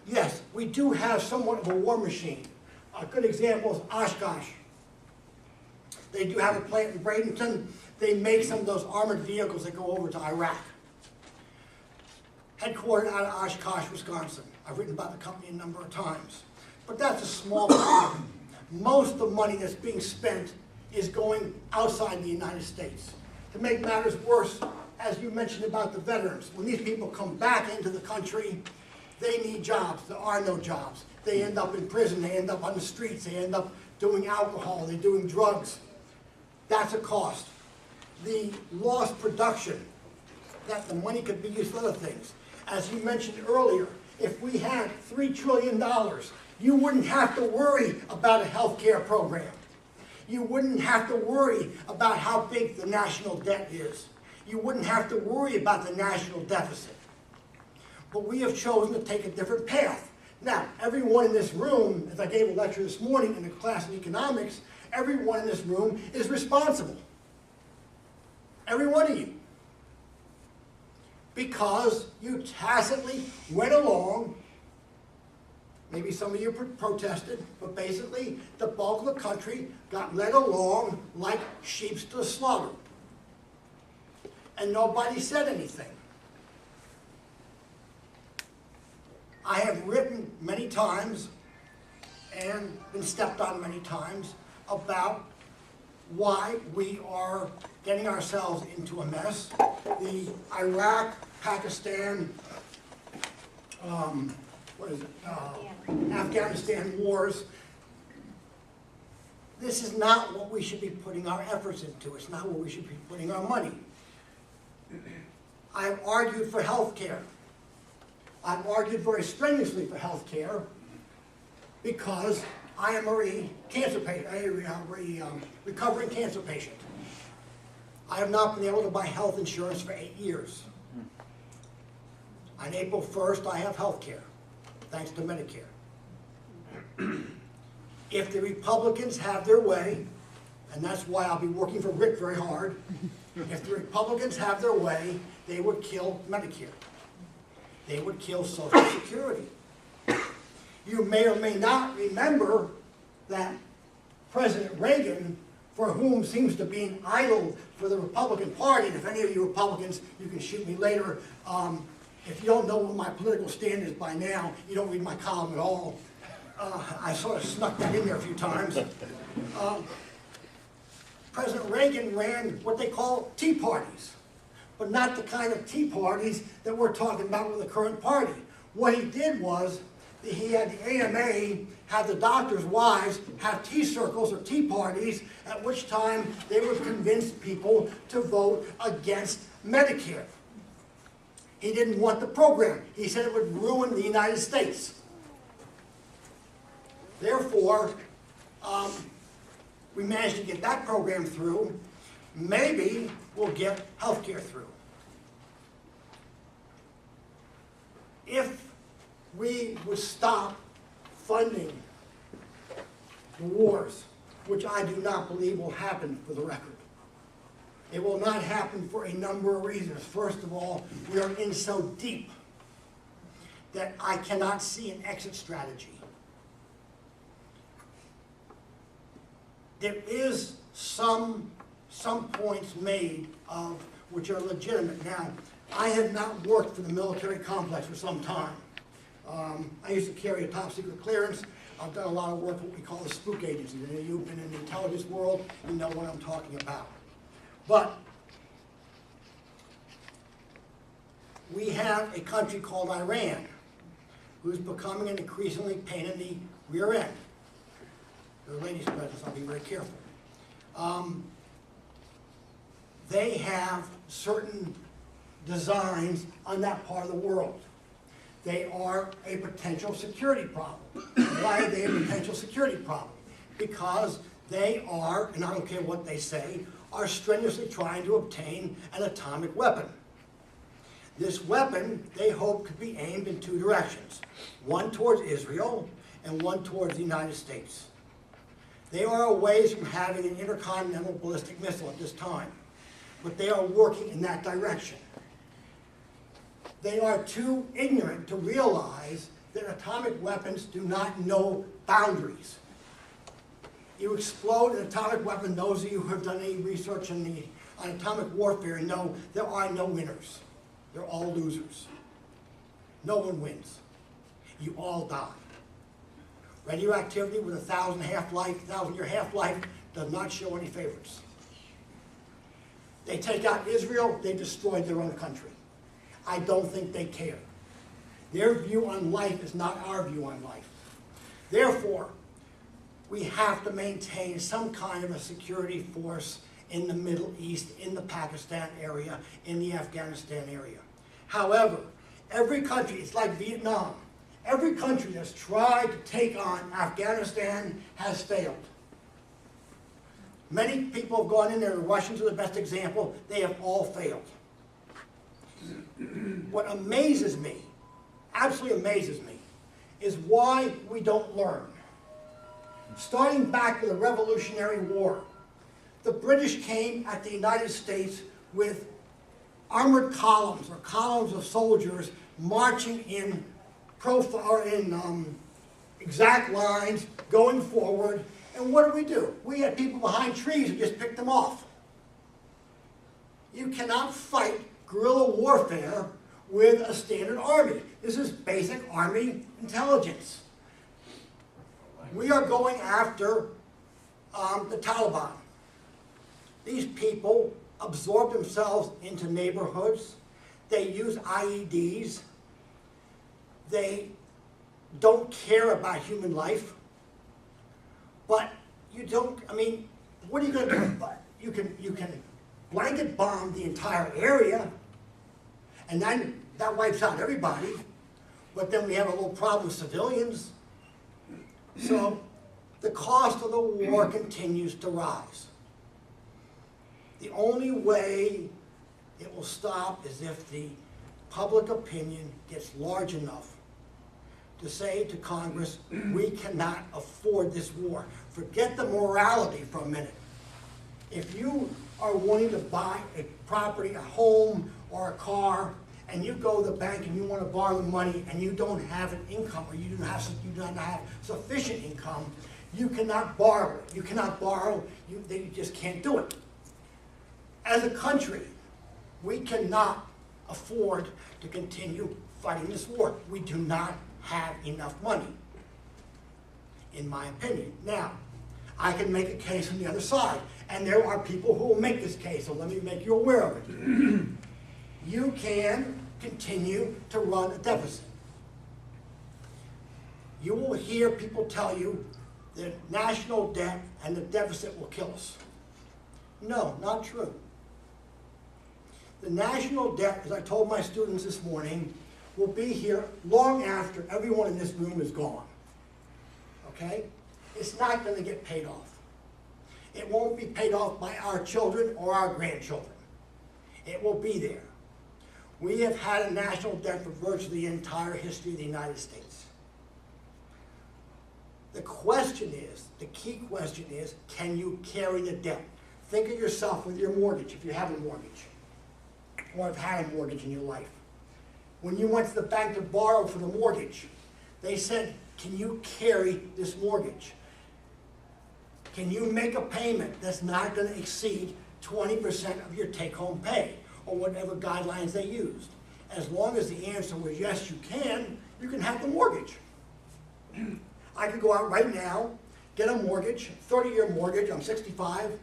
yes, we do have somewhat of a war machine. A good example is Oshkosh. They do have a plant in Bradenton. They make some of those armored vehicles that go over to Iraq. Headquartered out of Oshkosh, Wisconsin. I've written about the company a number of times. But that's a small part. Most of the money that's being spent is going outside the United States. To make matters worse, as you mentioned about the veterans, when these people come back into the country, they need jobs. There are no jobs. They end up in prison. They end up on the streets. They end up doing alcohol. They're doing drugs. That's a cost. The lost production, that the money could be used for other things. As you mentioned earlier, if we had $3 trillion, you wouldn't have to worry about a health care program. You wouldn't have to worry about how big the national debt is. You wouldn't have to worry about the national deficit. But we have chosen to take a different path. Now, everyone in this room, as I gave a lecture this morning in a class in economics, everyone in this room is responsible. Every one of you. Because you tacitly went along, maybe some of you protested, but basically the bulk of the country got led along like sheep to the slaughter. And nobody said anything. I have written many times and been stepped on many times about why we are getting ourselves into a mess. The Iraq, Pakistan, Afghanistan wars. This is not what we should be putting our efforts into. It's not where we should be putting our money. I've argued for health care. I've argued very strenuously for health care because I am a cancer patient, a recovering cancer patient. I have not been able to buy health insurance for 8 years. On April 1st, I have health care, thanks to Medicare. If the Republicans have their way, and that's why I'll be working for Rick very hard, if the Republicans have their way, they would kill Medicare. They would kill Social Security. You may or may not remember that President Reagan, for whom seems to be an idol for the Republican Party, and if any of you Republicans, you can shoot me later. If you don't know what my political stand is by now, you don't read my column at all. I sort of snuck that in there a few times. President Reagan ran what they call tea parties, but not the kind of tea parties that we're talking about with the current party. What he did was, he had the AMA have the doctors' wives have tea circles or tea parties, at which time they would convince people to vote against Medicare. He didn't want the program. He said it would ruin the United States. Therefore, we managed to get that program through. Maybe we'll get health care through. If we would stop funding the wars, which I do not believe will happen, for the record. It will not happen for a number of reasons. First of all, we are in so deep that I cannot see an exit strategy. There is some points made of which are legitimate. Now, I have not worked for the military complex for some time. I used to carry a top secret clearance. I've done a lot of work what we call the spook agencies. And you've been in the intelligence world, you know what I'm talking about. But we have a country called Iran, who's becoming an increasingly pain in the rear end. The ladies' presence, I'll be very careful. They have certain designs on that part of the world. They are a potential security problem. Why are they a potential security problem? Because they are, and I don't care what they say, are strenuously trying to obtain an atomic weapon. This weapon, they hope, could be aimed in two directions. One towards Israel and one towards the United States. They are a ways from having an intercontinental ballistic missile at this time, but they are working in that direction. They are too ignorant to realize that atomic weapons do not know boundaries. You explode an atomic weapon, those of you who have done any research on atomic warfare know there are no winners. They're all losers. No one wins. You all die. Radioactivity with a 1,000-year half-life does not show any favorites. They take out Israel, they destroyed their own country. I don't think they care. Their view on life is not our view on life. Therefore, we have to maintain some kind of a security force in the Middle East, in the Pakistan area, in the Afghanistan area. However, every country, it's like Vietnam, every country that's tried to take on Afghanistan has failed. Many people have gone in there, the Russians are the best example, they have all failed. What amazes me, absolutely amazes me, is why we don't learn. Starting back with the Revolutionary War, the British came at the United States with armored columns, or columns of soldiers marching in exact lines, going forward. And what do? We had people behind trees who just picked them off. You cannot fight guerrilla warfare with a standard army. This is basic army intelligence. We are going after the Taliban. These people absorb themselves into neighborhoods. They use IEDs. They don't care about human life. But you don't, I mean, what are you going to do? You can blanket bomb the entire area, and then that wipes out everybody. But then we have a little problem with civilians. So the cost of the war continues to rise. The only way it will stop is if the public opinion gets large enough to say to Congress, we cannot afford this war. Forget the morality for a minute. If you are wanting to buy a property, a home, or a car, and you go to the bank and you want to borrow the money and you don't have an income, or you do not have sufficient income, you cannot borrow it. You cannot borrow, you just can't do it. As a country, we cannot afford to continue fighting this war. We do not have enough money, in my opinion. Now, I can make a case on the other side, and there are people who will make this case, so let me make you aware of it. You can continue to run a deficit. You will hear people tell you that national debt and the deficit will kill us. No, not true. The national debt, as I told my students this morning, will be here long after everyone in this room is gone. Okay? It's not going to get paid off. It won't be paid off by our children or our grandchildren. It will be there. We have had a national debt for virtually the entire history of the United States. The question is, the key question is, can you carry the debt? Think of yourself with your mortgage, if you have a mortgage, or have had a mortgage in your life. When you went to the bank to borrow for the mortgage, they said, can you carry this mortgage? Can you make a payment that's not going to exceed 20% of your take-home pay, or whatever guidelines they used? As long as the answer was yes, you can have the mortgage. I could go out right now, get a mortgage, 30-year mortgage, I'm 65,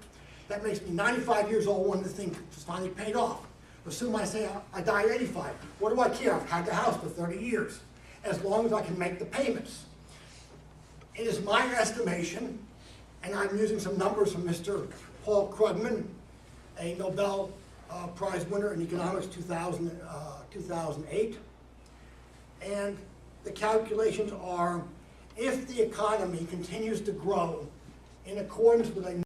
that makes me 95 years old when the thing is finally paid off. Assume I say I die at 85. What do I care? I've had the house for 30 years. As long as I can make the payments. It is my estimation, and I'm using some numbers from Mr. Paul Krugman, a Nobel Prize winner in Economics 2008. And the calculations are, if the economy continues to grow in accordance with a